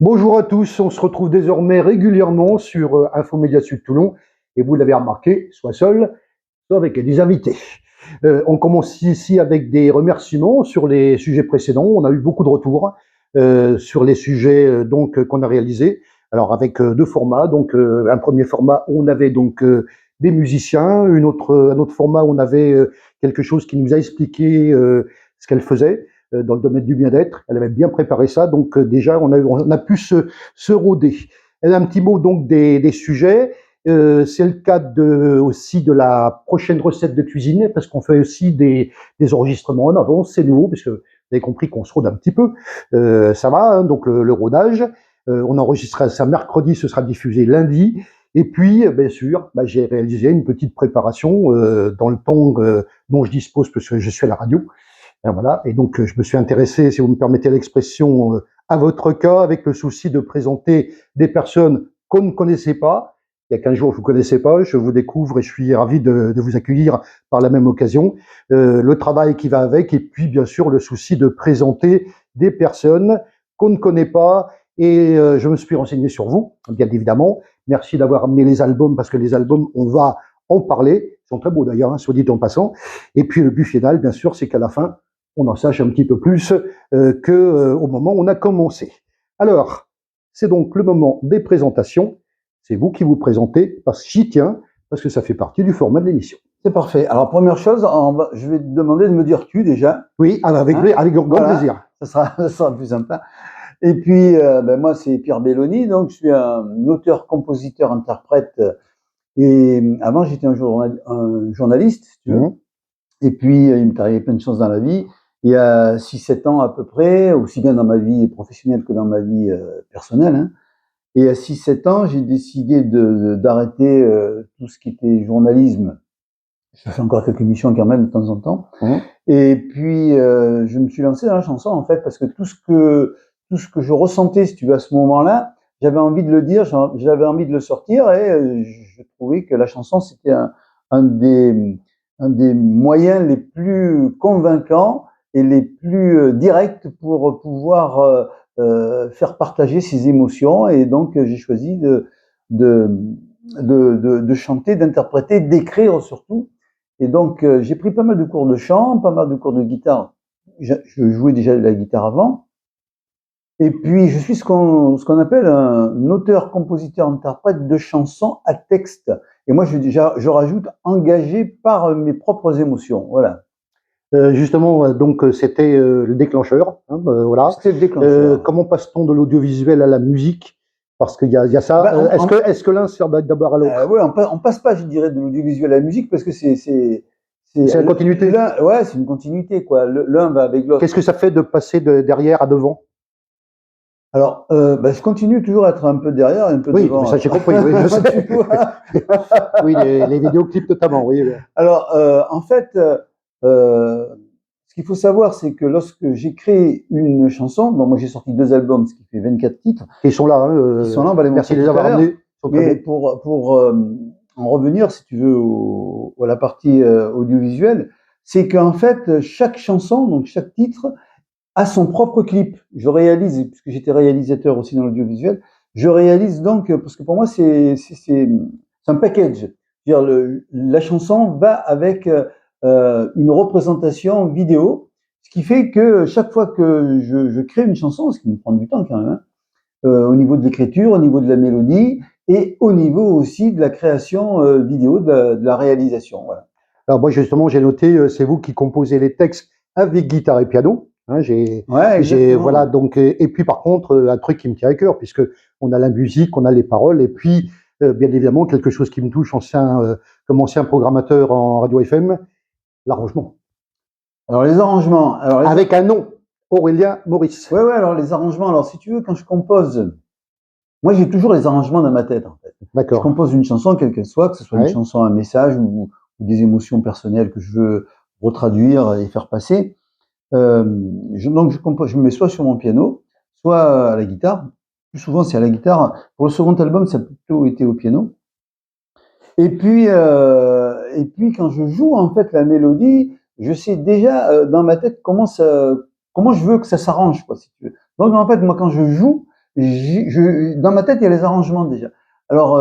Bonjour à tous, on se retrouve désormais régulièrement sur Infomédia Sud Toulon et vous l'avez remarqué, soit seul, soit avec des invités. On commence ici avec des remerciements sur les sujets précédents. On a eu beaucoup de retours sur les sujets qu'on a réalisés. Alors avec deux formats, un premier format où on avait des musiciens, un autre format où on avait quelque chose qui nous a expliqué ce qu'elle faisait dans le domaine du bien-être. Elle avait bien préparé ça, donc déjà on a pu se rôder. Elle a un petit mot donc des sujets. C'est le cas aussi de la prochaine recette de cuisine, parce qu'on fait aussi des enregistrements en avance, c'est nouveau, parce que vous avez compris qu'on se rôde un petit peu. Ça va, hein, donc le rodage. On enregistrera ça mercredi, ce sera diffusé lundi. Et puis, bien sûr, j'ai réalisé une petite préparation dans le temps dont je dispose, parce que je suis à la radio. Voilà. Et donc, je me suis intéressé, si vous me permettez l'expression, à votre cas, avec le souci de présenter des personnes qu'on ne connaissait pas. Il y a 15 jours, je ne vous connaissais pas, je vous découvre et je suis ravi de vous accueillir par la même occasion. Le travail qui va avec, et puis bien sûr le souci de présenter des personnes qu'on ne connaît pas. Et je me suis renseigné sur vous, bien évidemment. Merci d'avoir amené les albums, parce que les albums, on va en parler. Ils sont très beaux d'ailleurs, hein, soit dit en passant. Et puis le but final, bien sûr, c'est qu'à la fin, on en sache un petit peu plus qu'au moment où on a commencé. Alors, c'est donc le moment des présentations. C'est vous qui vous présentez, parce que j'y tiens, parce que ça fait partie du format de l'émission. C'est parfait. Alors, première chose, je vais te demander de me dire tu déjà. Oui, avec grand plaisir. Ça sera plus sympa. Et puis, moi, c'est Pierre Belloni, donc je suis un auteur, compositeur, interprète. Et avant, j'étais un journaliste, si tu veux. Et puis, il m'est arrivé plein de choses dans la vie. Il y a 6-7 ans à peu près, aussi bien dans ma vie professionnelle que dans ma vie personnelle. Hein. Et à 6-7 ans, j'ai décidé d'arrêter tout ce qui était journalisme. Je fais encore quelques émissions quand même de temps en temps. Et puis, je me suis lancé dans la chanson, en fait, parce que tout ce que je ressentais, si tu veux, à ce moment-là, j'avais envie de le dire, j'avais envie de le sortir, et je trouvais que la chanson, c'était un des moyens les plus convaincants et les plus directs pour pouvoir faire partager ses émotions. Et donc, j'ai choisi de chanter, d'interpréter, d'écrire surtout. Et donc, j'ai pris pas mal de cours de chant, pas mal de cours de guitare. Je jouais déjà de la guitare avant. Et puis, je suis ce qu'on appelle un auteur, compositeur, interprète de chansons à texte. Et moi, je rajoute engagé par mes propres émotions. Voilà. Justement, donc c'était le déclencheur. Hein, voilà. C'était le déclencheur. Comment passe-t-on de l'audiovisuel à la musique? Parce qu'il y a ça. Est-ce que l'un sert d'abord à l'autre? Oui, on passe pas, je dirais, de l'audiovisuel à la musique, parce que c'est la continuité. Ouais, c'est une continuité, quoi. L'un va avec l'autre. Qu'est-ce que ça fait de passer de derrière à devant? Alors, je continue toujours à être un peu derrière, un peu devant. Oui, ça j'ai compris. Oui, je sais. Oui, les vidéoclips notamment. Oui. Alors, en fait, ce qu'il faut savoir, c'est que lorsque j'ai créé une chanson, moi j'ai sorti 2 albums, ce qui fait 24 titres. Ils sont là. Ils sont là, on va les merci de les avoir amenés. Mais pour en revenir, si tu veux, à la partie audiovisuelle, c'est qu'en fait, chaque chanson, donc chaque titre, a son propre clip. Je réalise, puisque j'étais réalisateur aussi dans l'audiovisuel, je réalise donc, parce que pour moi, c'est un package. C'est-à-dire la chanson va avec une représentation vidéo, ce qui fait que chaque fois que je crée une chanson, ce qui me prend du temps quand même, hein, au niveau de l'écriture, au niveau de la mélodie, et au niveau aussi de la création vidéo, de la réalisation. Voilà. Alors moi justement, j'ai noté, c'est vous qui composez les textes avec guitare et piano. Hein, voilà, donc, et puis par contre, un truc qui me tient à cœur, puisque on a la musique, on a les paroles, et puis bien évidemment quelque chose qui me touche comme ancien programmateur en radio FM, l'arrangement. Alors les arrangements, avec un nom, Aurélien Maurice. Ouais, alors les arrangements, alors si tu veux, quand je compose, moi j'ai toujours les arrangements dans ma tête, en fait. D'accord. Je compose une chanson, quelle qu'elle soit, que ce soit une chanson, un message ou des émotions personnelles que je veux retraduire et faire passer. Donc je compose, je me mets soit sur mon piano, soit à la guitare. Plus souvent c'est à la guitare. Pour le second album, ça a plutôt été au piano. Et puis quand je joue en fait la mélodie, je sais déjà dans ma tête comment je veux que ça s'arrange, quoi, si tu veux. Donc en fait, moi quand je joue, dans ma tête, il y a les arrangements déjà. Alors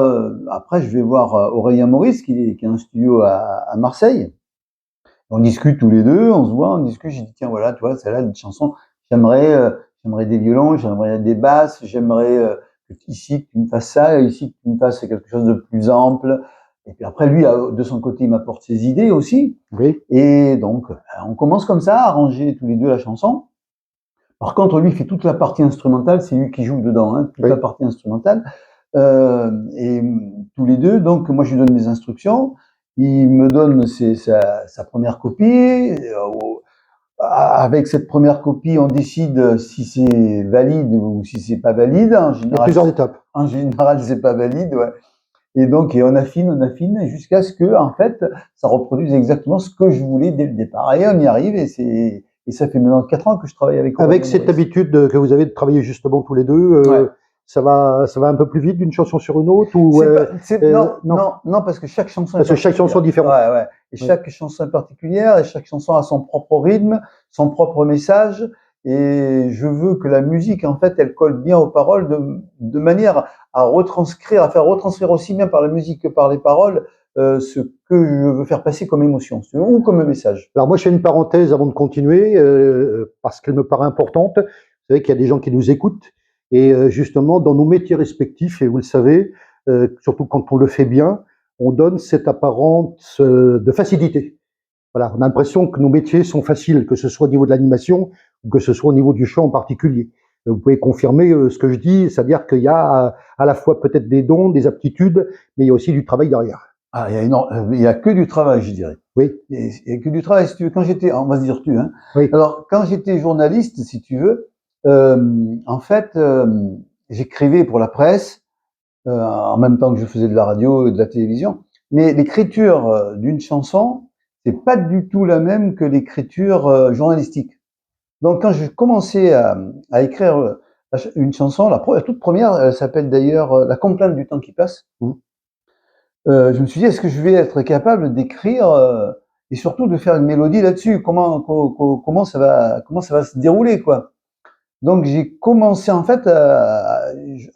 après, je vais voir Aurélien Maurice qui a un studio à Marseille. On discute tous les deux, on se voit, on discute. J'ai dit tiens voilà, tu vois, celle-là, une chanson. J'aimerais des violons, j'aimerais des basses, j'aimerais ici que tu me fasses ça, ici que tu me fasses quelque chose de plus ample. Et puis après, lui, de son côté, il m'apporte ses idées aussi. Oui. Et donc, on commence comme ça à arranger tous les deux la chanson. Par contre, lui, il fait toute la partie instrumentale, c'est lui qui joue dedans, hein, toute la partie instrumentale. Et tous les deux, donc moi, je lui donne mes instructions. Il me donne sa première copie. Avec cette première copie, on décide si c'est valide ou si c'est pas valide. Il y a plusieurs étapes. En général, c'est pas valide, ouais. Et donc, on affine jusqu'à ce que, en fait, ça reproduise exactement ce que je voulais dès le départ. Et on y arrive, et ça fait maintenant 4 ans que je travaille avec Aurélien Avec cette Maurice. habitude que vous avez de travailler justement tous les deux, Ouais. ça va un peu plus vite d'une chanson sur une autre ou Non, parce que chaque chanson parce que chaque chanson est différente. Ouais, ouais. Et chaque chanson est particulière, et chaque chanson a son propre rythme, son propre message. Et je veux que la musique, en fait, elle colle bien aux paroles de manière à faire retranscrire aussi bien par la musique que par les paroles ce que je veux faire passer comme émotion ou comme message. Alors moi, je fais une parenthèse avant de continuer parce qu'elle me paraît importante. Vous savez qu'il y a des gens qui nous écoutent et justement dans nos métiers respectifs, et vous le savez, surtout quand on le fait bien, on donne cette apparence de facilité. Voilà, on a l'impression que nos métiers sont faciles, que ce soit au niveau de l'animation ou que ce soit au niveau du chant en particulier. Vous pouvez confirmer ce que je dis, c'est-à-dire qu'il y a à la fois peut-être des dons, des aptitudes, mais il y a aussi du travail derrière. Ah, il y a que du travail, je dirais. Oui. Il y a que du travail, si tu veux. Quand j'étais, on va se dire tu, hein. Oui. Alors, quand j'étais journaliste, si tu veux, en fait, j'écrivais pour la presse, en même temps que je faisais de la radio et de la télévision. Mais l'écriture d'une chanson, c'est pas du tout la même que l'écriture journalistique. Donc, quand je commençais à écrire une chanson, la toute première, elle s'appelle d'ailleurs La complainte du temps qui passe. Je me suis dit, est-ce que je vais être capable d'écrire et surtout de faire une mélodie là-dessus? Comment ça va se dérouler, quoi? Donc, j'ai commencé, en fait, à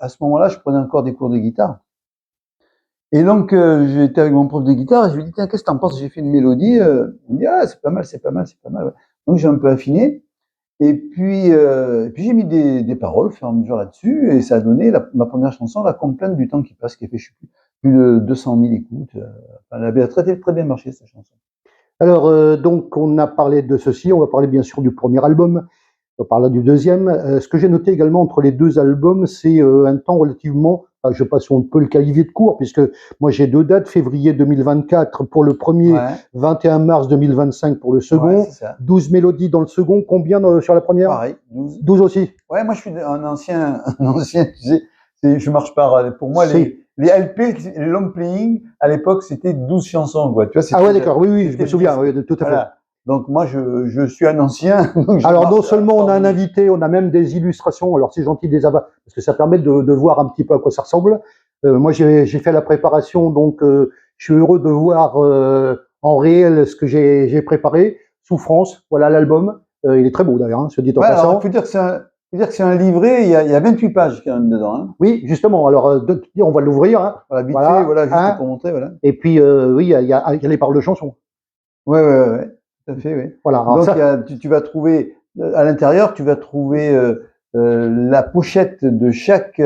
ce moment-là, je prenais encore des cours de guitare. Et donc, j'étais avec mon prof de guitare et je lui ai dit, tiens, qu'est-ce que t'en penses? J'ai fait une mélodie. Il me dit, ah, c'est pas mal, c'est pas mal, c'est pas mal. Ouais. Donc, j'ai un peu affiné. Et puis j'ai mis des paroles au fur et à mesure là-dessus, et ça a donné ma première chanson, La complainte du temps qui passe, qui a fait, je sais plus de 200 000 écoutes. Elle avait très bien marché, cette chanson. Alors, donc, on a parlé de ceci, on va parler bien sûr du premier album, on va parler du deuxième. Ce que j'ai noté également entre les deux albums, c'est un temps relativement, je ne sais pas si on peut le qualifier de court, puisque moi j'ai deux dates, février 2024 pour le premier, ouais. 21 mars 2025 pour le second, ouais, 12 mélodies dans le second, combien sur la première? Pareil, 12. 12 aussi. Ouais, moi je suis un ancien, tu sais, je marche par, pour moi les LP, les long playing, à l'époque, c'était 12 chansons, quoi. Tu vois, ah ouais, d'accord, oui, je me souviens, oui, tout à fait. Voilà. Donc moi, je suis un ancien. Donc alors non seulement on a un invité, on a même des illustrations. Alors c'est gentil des parce que ça permet de voir un petit peu à quoi ça ressemble. Moi, j'ai fait la préparation, donc je suis heureux de voir en réel ce que j'ai préparé. Souffrance, voilà l'album. Il est très beau d'ailleurs, hein, se dit en passant. Alors, il faut dire que c'est un livret, il y a 28 pages quand même dedans. Hein. Oui, justement. Alors, on va l'ouvrir. Hein. Voilà, vite fait, voilà, juste pour montrer, voilà. Et puis, oui, il y a les paroles de chansons. Ouais, tout à fait, oui. Voilà. Donc, tu vas trouver, à l'intérieur, tu vas trouver la pochette de chaque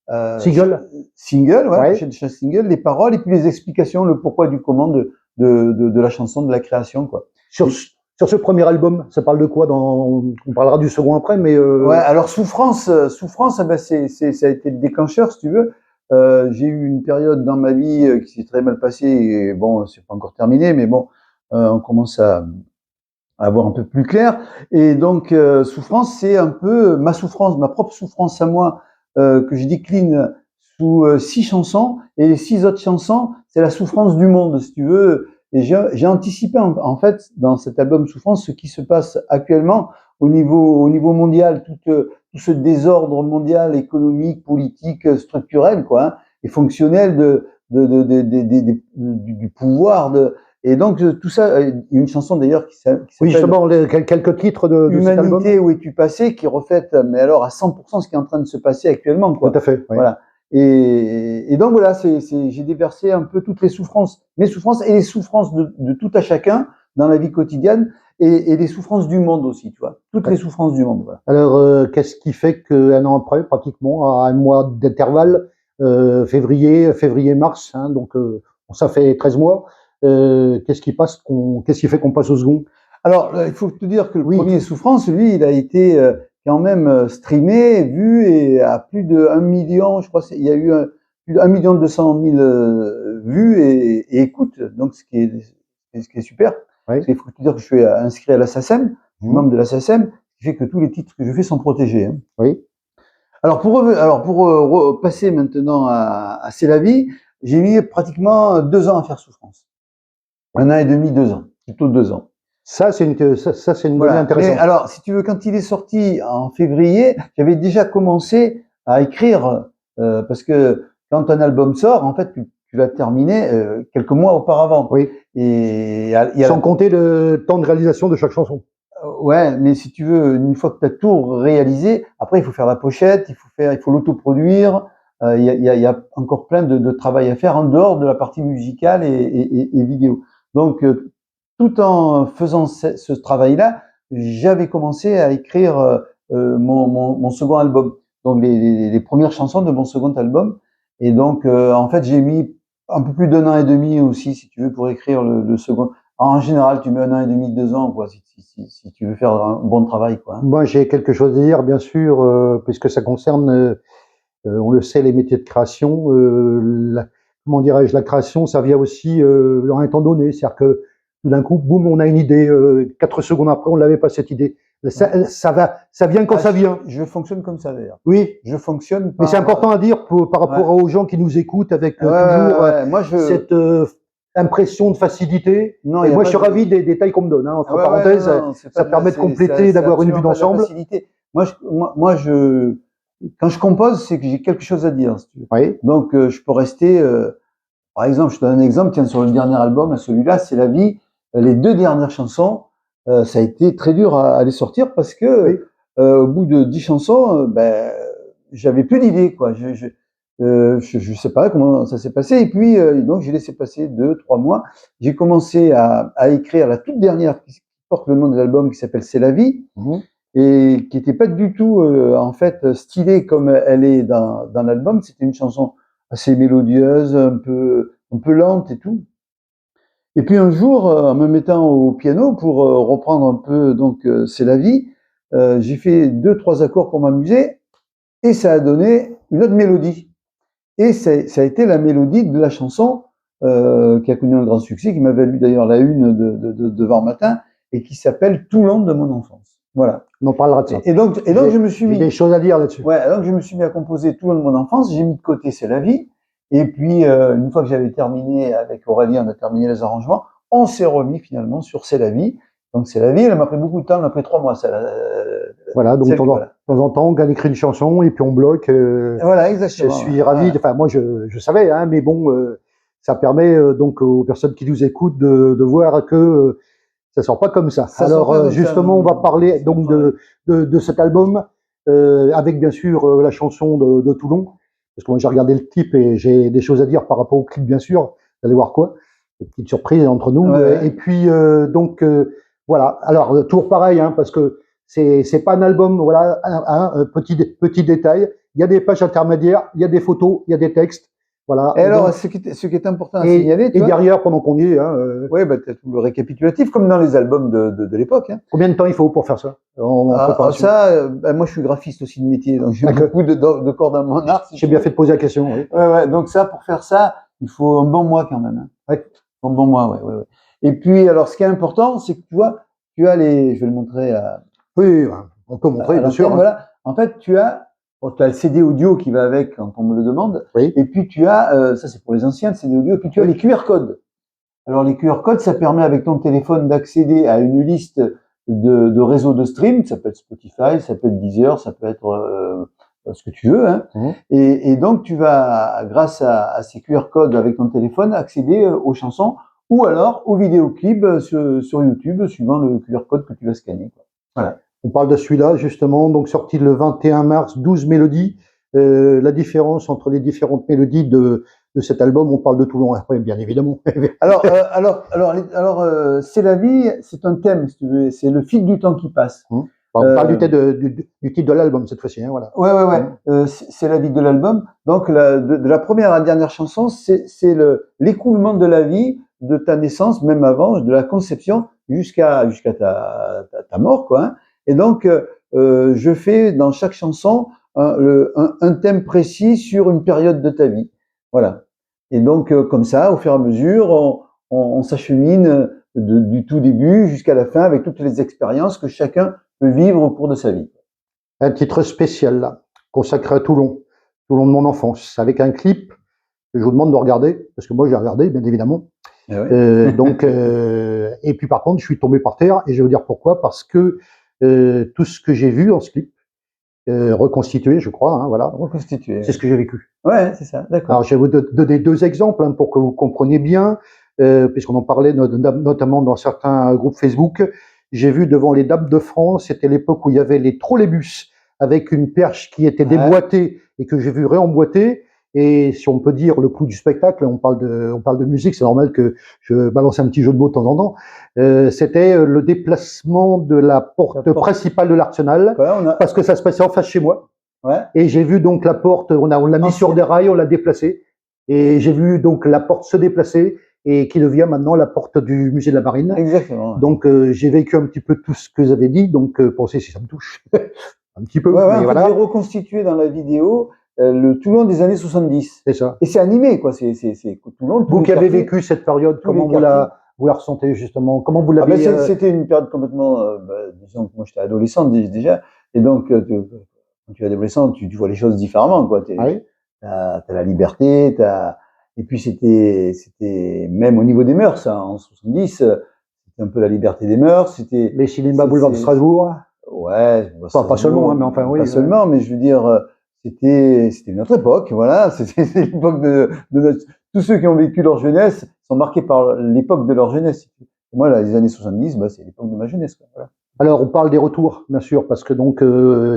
single, ouais. Pochette de chaque single, les paroles, et puis les explications, le pourquoi du comment de la chanson, de la création, quoi. Sur ce premier album, ça parle de quoi on parlera du second après, mais ouais, alors Souffrance, eh ben ça a été le déclencheur, si tu veux. J'ai eu une période dans ma vie qui s'est très mal passée, et bon, c'est pas encore terminé, mais bon, on commence à avoir un peu plus clair. Et donc, Souffrance, c'est un peu ma souffrance, ma propre souffrance à moi, que je décline sous 6 chansons, et les 6 autres chansons, c'est la souffrance du monde, si tu veux. Et j'ai anticipé en fait dans cet album Souffrance ce qui se passe actuellement au niveau mondial, tout ce désordre mondial, économique, politique, structurel, quoi, hein, et fonctionnel du pouvoir, Et donc tout ça, il y a une chanson d'ailleurs qui s'appelle Oui, justement, quelques titres de cet album. Humanité, où es-tu passé, qui reflète, mais alors à 100% ce qui est en train de se passer actuellement, quoi. Tout à fait. Oui. Voilà. Et donc voilà, j'ai déversé un peu toutes les souffrances, mes souffrances et les souffrances de tout à chacun dans la vie quotidienne, et les souffrances du monde aussi, tu vois, toutes les souffrances du monde. Voilà. Alors, qu'est-ce qui fait qu'un an après, pratiquement, à un mois d'intervalle, février-mars, hein, donc ça fait 13 mois, qu'est-ce qui fait qu'on passe au second? Alors, il faut te dire que le premier Souffrance, lui, il a été quand même streamé, vu, et à plus de 1 million, je crois, il y a eu plus de 1 200 000 vues et écoutes, donc ce qui est super. Parce qu'il faut te dire que je suis inscrit à la SACEM, je suis membre de la SACEM, ce qui fait que tous les titres que je fais sont protégés. Hein. Oui. Alors, pour passer maintenant à C'est la vie, j'ai mis pratiquement 2 ans à faire Souffrance. 1 an et demi, 2 ans, plutôt 2 ans. Ça, c'est une donnée intéressante. Mais alors, si tu veux, quand il est sorti en février, j'avais déjà commencé à écrire, parce que quand un album sort, en fait, tu l'as terminé quelques mois auparavant. Oui. Et sans compter le temps de réalisation de chaque chanson. Ouais, mais si tu veux, une fois que tu as tout réalisé, après il faut faire la pochette, il faut l'autoproduire. Il y a encore plein de travail à faire en dehors de la partie musicale et vidéo. Donc tout en faisant ce travail-là, j'avais commencé à écrire mon second album, donc les premières chansons de mon second album. Et donc en fait j'ai mis un peu plus d'1 an et demi aussi, si tu veux, pour écrire le second. En général, tu mets 1 an et demi, 2 ans, quoi, si tu veux faire un bon travail, quoi. Moi, j'ai quelque chose à dire, bien sûr, puisque ça concerne, on le sait, les métiers de création. Comment dirais-je, la création, ça vient aussi à un temps donné. C'est-à-dire que tout d'un coup, boum, on a une idée. 4 secondes après, on n'avait pas cette idée. Ça vient quand ça vient. Je fonctionne comme ça, d'ailleurs. Oui. Je fonctionne par, mais c'est important à dire par rapport aux gens qui nous écoutent avec toujours cette impression de facilité. Non, et moi, je suis ravi des détails qu'on me donne. Hein, entre parenthèses, ça permet de compléter, d'avoir une vue d'ensemble. Moi, quand je compose, c'est que j'ai quelque chose à dire. Si tu veux. Oui. Donc, je peux rester. Par exemple, je te donne un exemple. Tiens, sur le dernier album, celui-là, C'est la vie. Les 2 dernières chansons, ça a été très dur à les sortir parce que au bout de 10 chansons, j'avais plus d'idées, quoi. Je sais pas comment ça s'est passé. Et puis, donc, j'ai laissé passer 2-3 mois. J'ai commencé à écrire la toute dernière qui porte le nom de l'album, qui s'appelle C'est la vie, et qui était pas du tout, en fait, stylée comme elle est dans l'album. C'était une chanson assez mélodieuse, un peu lente et tout. Et puis un jour, en me mettant au piano pour reprendre un peu, donc, C'est la vie, j'ai fait 2-3 accords pour m'amuser, et ça a donné une autre mélodie. Et ça a été la mélodie de la chanson qui a connu un grand succès, qui m'a valu d'ailleurs la une de Var Matin, et qui s'appelle Toulon de mon enfance. Voilà. On en parlera de ça. Et donc je me suis mis des choses à dire là-dessus. Ouais, donc je me suis mis à composer Toulon de mon enfance. J'ai mis de côté C'est la vie. Et puis une fois que j'avais terminé avec Aurélie, on a terminé les arrangements, on s'est remis finalement sur C'est la vie. Donc C'est la vie, elle m'a pris beaucoup de temps, elle m'a pris 3 mois. Voilà, donc de temps en temps, on écrit une chanson et puis on bloque. Voilà, exactement. Je suis ravi. Enfin, moi, je savais, hein, mais bon, ça permet donc aux personnes qui nous écoutent de voir que ça sort pas comme ça. Alors, justement, on va parler donc de cet album avec bien sûr la chanson de Toulon, parce que moi j'ai regardé le clip et j'ai des choses à dire par rapport au clip, bien sûr. Vous allez voir quoi, une petite surprise entre nous. Et puis donc voilà. Alors toujours pareil, hein, parce que c'est pas un album, voilà, un petit détail. Il y a des pages intermédiaires, il y a des photos, il y a des textes. Voilà. Et alors, ce qui est important à signaler, et derrière, pendant qu'on y est, ouais, tu as tout le récapitulatif, comme dans les albums de l'époque. Hein. Combien de temps il faut pour faire ça moi, je suis graphiste aussi de métier, donc j'ai beaucoup de cordes à mon arc. J'ai bien fait de poser la question. Oui. Ouais, donc ça, pour faire ça, il faut un bon mois quand même. Hein. Ouais. Un bon mois, ouais. Et puis, alors, ce qui est important, c'est que tu vois, je vais le montrer à. Oui, on peut montrer, bien sûr. Voilà. En fait, tu as le CD audio qui va avec quand on me le demande. Oui. Et puis tu as, ça c'est pour les anciens, le CD audio, et puis tu as les QR codes. Alors les QR codes, ça permet avec ton téléphone d'accéder à une liste de réseaux de stream. Ça peut être Spotify, ça peut être Deezer, ça peut être ce que tu veux. Hein. Et donc tu vas, grâce à ces QR codes avec ton téléphone, accéder aux chansons ou alors au vidéoclip sur YouTube, suivant le QR code que tu vas scanner, quoi. Voilà. On parle de celui-là, justement, donc sorti le 21 mars, 12 mélodies. La différence entre les différentes mélodies de cet album, on parle de Toulon, après, bien évidemment. Alors, c'est la vie, c'est un thème, si tu veux, c'est le fil du temps qui passe. On parle du titre de l'album cette fois-ci, hein, voilà. Ouais. C'est la vie de l'album. Donc, de la première à la dernière chanson, c'est l'écoulement de la vie, de ta naissance, même avant, de la conception jusqu'à ta mort, quoi. Hein. Et donc, je fais dans chaque chanson un thème précis sur une période de ta vie. Voilà. Et donc, comme ça, au fur et à mesure, on s'achemine du tout début jusqu'à la fin avec toutes les expériences que chacun peut vivre au cours de sa vie. Un titre spécial, là, consacré à Toulon de mon enfance, avec un clip que je vous demande de regarder, parce que moi j'ai regardé, bien évidemment. Ah oui. Et puis par contre, je suis tombé par terre, et je vais vous dire pourquoi, parce que tout ce que j'ai vu dans ce clip, reconstitué, je crois, hein, voilà, Reconstitué. c'est ce que j'ai vécu. Ouais, c'est ça, d'accord. Alors je vais vous donner deux exemples hein, pour que vous compreniez bien, puisqu'on en parlait notamment dans certains groupes Facebook. J'ai vu devant les Dames de France, c'était l'époque où il y avait les trolleybus avec une perche qui était déboîtée et que j'ai vu réemboîter. Et si on peut dire le clou du spectacle, on parle de musique, c'est normal que je balance un petit jeu de mots de temps en temps. C'était le déplacement de la porte principale de l'Arsenal, parce que ça se passait en face chez moi. Ouais. Et j'ai vu donc la porte, on l'a mis sur des rails, on l'a déplacée. Et j'ai vu donc la porte se déplacer et qui devient maintenant la porte du musée de la Marine. Exactement. Donc j'ai vécu un petit peu tout ce que vous avez dit, donc pensez si ça me touche. Un petit peu. Mais voilà. J'ai reconstitué dans la vidéo le Toulon des années 70. C'est ça. Et c'est animé, quoi. C'est Toulon. Vous qui avez vécu cette période, comment vous la ressentez justement? Comment vous l'avez C'était une période complètement, disons que moi j'étais adolescent déjà, et donc quand tu es adolescent, tu vois les choses différemment, quoi. T'as la liberté, et puis c'était même au niveau des mœurs, hein, en 70, c'était un peu la liberté des mœurs, c'était les cinémas boulevard de Strasbourg. Ouais, pas seulement, hein, mais enfin oui. Pas seulement, mais je veux dire, c'était notre époque, voilà. C'était l'époque de tous ceux qui ont vécu leur jeunesse sont marqués par l'époque de leur jeunesse. Moi, là, les années 70, c'est l'époque de ma jeunesse, quoi. Voilà. Alors, on parle des retours, bien sûr, parce que donc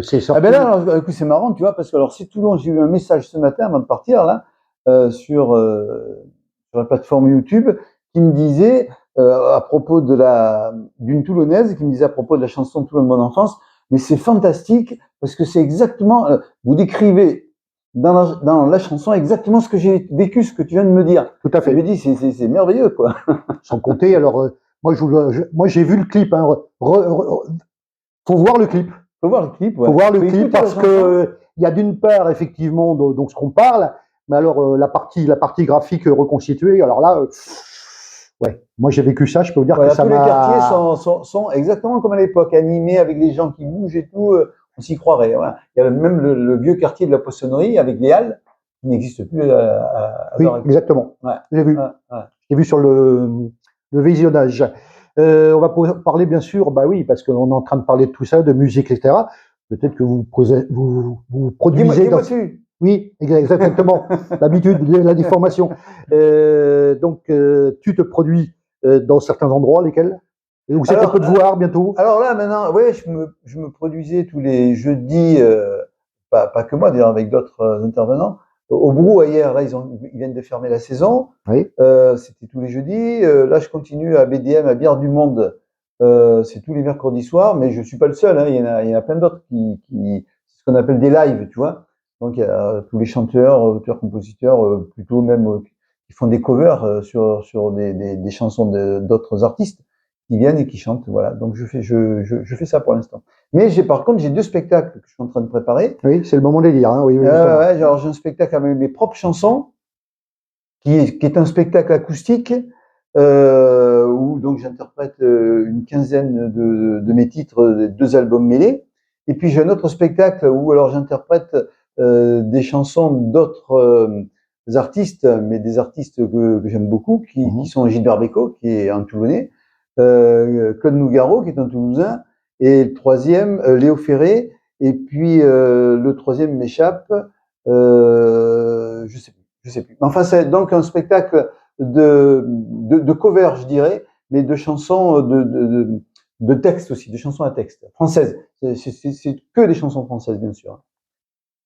c'est sorti. Ah ben là, alors, écoute, c'est marrant, tu vois, parce que alors c'est Toulon. J'ai eu un message ce matin avant de partir là sur la plateforme YouTube qui me disait à propos d'une Toulonnaise qui me disait à propos de la chanson Toulon de mon enfance, mais c'est fantastique parce que c'est exactement vous décrivez dans la chanson exactement ce que j'ai vécu, ce que tu viens de me dire. Tout à fait. Je me dis c'est merveilleux, quoi. Sans compter, alors moi j'ai vu le clip. Hein, faut voir le clip. Faut voir le clip. Ouais. Faut voir le clip parce que il y a d'une part effectivement donc ce qu'on parle, mais alors la partie graphique reconstituée. Alors là, ouais, moi j'ai vécu ça. Je peux vous dire que ça tous les quartiers sont exactement comme à l'époque, animés avec des gens qui bougent et tout. On s'y croirait. Voilà. Il y a même le vieux quartier de la poissonnerie avec des halles qui n'existe plus à oui, exactement. Ouais. J'ai vu. J'ai vu sur le visionnage. On va parler bien sûr, bah oui, parce qu'on est en train de parler de tout ça, de musique, etc. Peut-être que vous produisez. Oui, exactement. L'habitude, la déformation. Donc, tu te produis dans certains endroits, lesquels? Où c'est qu'on peut te voir bientôt? Alors là, maintenant, ouais, je me produisais tous les jeudis, pas que moi, d'ailleurs, avec d'autres intervenants. Au Brou, hier, là, ils viennent de fermer la saison. Oui. C'était tous les jeudis. Là, je continue à BDM, à Bière du Monde. C'est tous les mercredis soirs, mais je suis pas le seul. Hein. Il y en a plein d'autres c'est ce qu'on appelle des lives, tu vois. Donc, il y a tous les chanteurs, auteurs, compositeurs, plutôt même qui font des covers sur des chansons d'autres artistes qui viennent et qui chantent. Voilà. Donc, je fais ça pour l'instant. Mais par contre, j'ai 2 spectacles que je suis en train de préparer. Oui, c'est le moment de les dire. Hein. Oui, ouais, genre, j'ai un spectacle avec mes propres chansons, qui est un spectacle acoustique, où donc j'interprète une quinzaine de mes titres, 2 albums mêlés. Et puis j'ai un autre spectacle où alors j'interprète des chansons d'autres artistes, mais des artistes que j'aime beaucoup, qui sont Gilbert Bécaud, qui est un Toulonnais, Claude Nougaro, qui est un Toulousain, et le troisième, Léo Ferré, et puis le troisième m'échappe, je sais plus. Enfin, c'est donc un spectacle de covers, je dirais, mais de chansons de texte aussi, de chansons à texte françaises. C'est que des chansons françaises, bien sûr.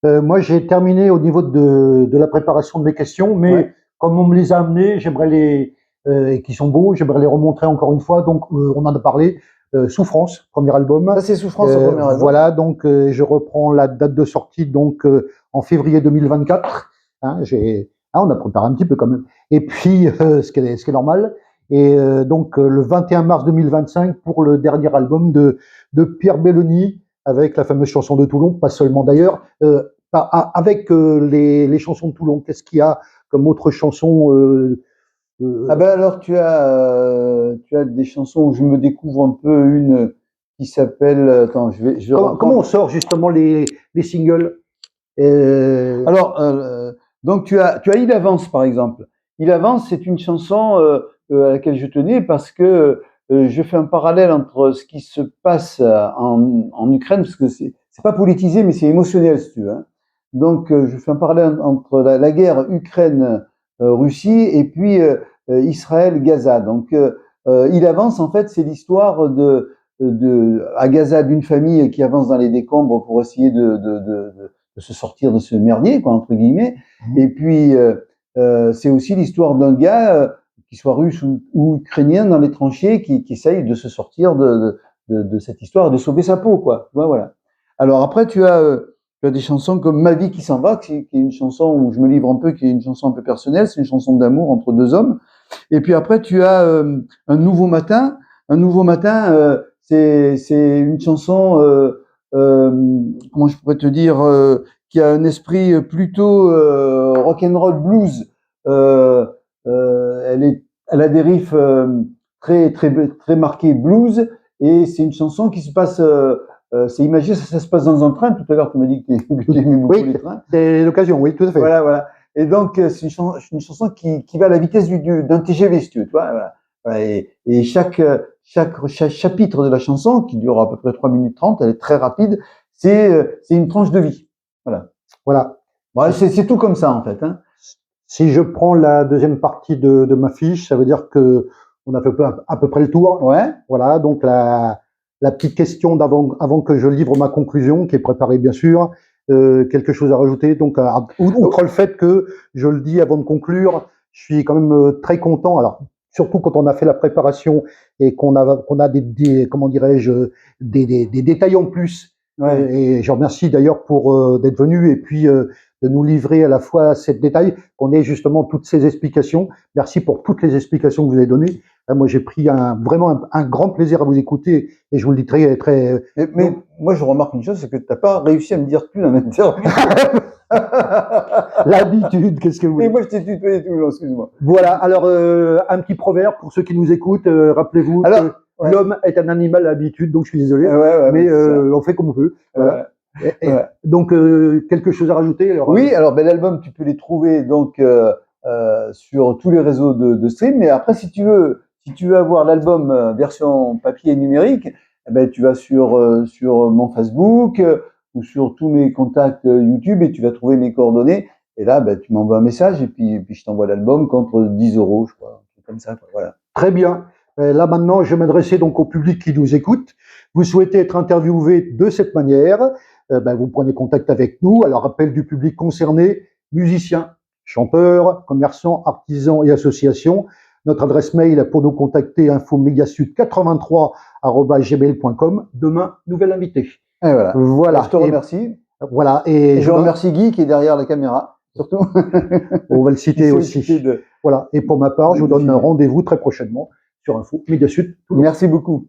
Moi, j'ai terminé au niveau de la préparation de mes questions, mais Ouais. comme on me les a amenés, j'aimerais et qui sont beaux, j'aimerais les remontrer encore une fois. Donc, on en a parlé. Souffrance, premier album. Ça, c'est Souffrance, au premier album. Voilà, donc je reprends la date de sortie donc en février 2024. Hein, on a préparé un petit peu quand même. Et puis, ce qui est normal. Et donc, le 21 mars 2025 pour le dernier album de Pierre Belloni, avec la fameuse chanson de Toulon, pas seulement d'ailleurs, avec les chansons de Toulon. Qu'est-ce qu'il y a comme autre chanson Ah ben alors tu as des chansons où je me découvre un peu une qui s'appelle attends comment on sort justement les singles Alors donc tu as Il avance par exemple. Il avance, c'est une chanson à laquelle je tenais parce que je fais un parallèle entre ce qui se passe en Ukraine, parce que c'est pas politisé mais c'est émotionnel si tu veux, hein. Donc je fais un parallèle entre la guerre Ukraine-Russie et puis Israël-Gaza. Donc Il avance, en fait, c'est l'histoire à Gaza d'une famille qui avance dans les décombres pour essayer de se sortir de ce merdier, quoi, entre guillemets. Et puis c'est aussi l'histoire d'un gars qu'il soit russe ou ukrainien dans les tranchées qui essaye de se sortir de cette histoire, de sauver sa peau, quoi. Voilà. Alors après, tu as des chansons comme Ma vie qui s'en va, qui est une chanson où je me livre un peu, qui est une chanson un peu personnelle, c'est une chanson d'amour entre deux hommes. Et puis après, tu as Un nouveau matin. Un nouveau matin, c'est une chanson, comment je pourrais te dire, qui a un esprit plutôt rock'n'roll blues. Elle a des riffs très très très marqués blues, et c'est une chanson qui se passe. C'est imagé, ça se passe dans un train. Tout à l'heure, tu m'as dit que tu aimais beaucoup les trains. C'est l'occasion, oui, tout à fait. Voilà. Et donc, c'est une chanson qui va à la vitesse d'un TGV, si tu veux. Tu vois, voilà. Et chaque chapitre de la chanson, qui dure à peu près 3 minutes 30, elle est très rapide, c'est une tranche de vie. Voilà. Bon, c'est tout comme ça, en fait, hein. Si je prends la deuxième partie de ma fiche, ça veut dire que on a fait à peu près le tour. Ouais. Voilà, donc la petite question avant que je livre ma conclusion, qui est préparée bien sûr. Quelque chose à rajouter. Donc, outre le fait que, je le dis avant de conclure, je suis quand même très content. Alors, surtout quand on a fait la préparation et qu'on a comment dirais-je, des détails en plus. Ouais. Et je remercie d'ailleurs pour d'être venu et puis de nous livrer à la fois ces détails, qu'on ait justement toutes ces explications. Merci pour toutes les explications que vous avez données. Moi, j'ai pris vraiment un grand plaisir à vous écouter, et je vous le dis très. Mais moi, je remarque une chose, c'est que tu n'as pas réussi à me dire plus dans l'interview. L'habitude, qu'est-ce que vous voulez. Et moi, je t'ai tutoyé tout le long, excuse-moi. Voilà, alors un petit proverbe pour ceux qui nous écoutent. Rappelez-vous que l'homme est un animal à l'habitude, donc je suis désolé, mais on fait comme on peut. Voilà. Donc, quelque chose à rajouter alors, Oui, alors l'album, tu peux les trouver donc sur tous les réseaux de stream. Mais après, si tu veux avoir l'album version papier et numérique, eh ben, tu vas sur mon Facebook ou sur tous mes contacts YouTube, et tu vas trouver mes coordonnées. Et là, ben, tu m'envoies un message, et puis je t'envoie l'album contre 10 €, je crois, comme ça, quoi. Voilà. Très bien. Là maintenant, je vais m'adresser donc au public qui nous écoute. Vous souhaitez être interviewé de cette manière, vous prenez contact avec nous. Alors, appel du public concerné, musiciens, chanteurs, commerçants, artisans et associations. Notre adresse mail pour nous contacter, infomediasud83@gmail.com. Demain, nouvel invité. Et voilà. Je te remercie. Voilà. Et je remercie Guy qui est derrière la caméra, surtout. On va le citer aussi. Voilà. Et pour ma part, je vous donne rendez-vous très prochainement sur Info Média Sud. Merci beaucoup.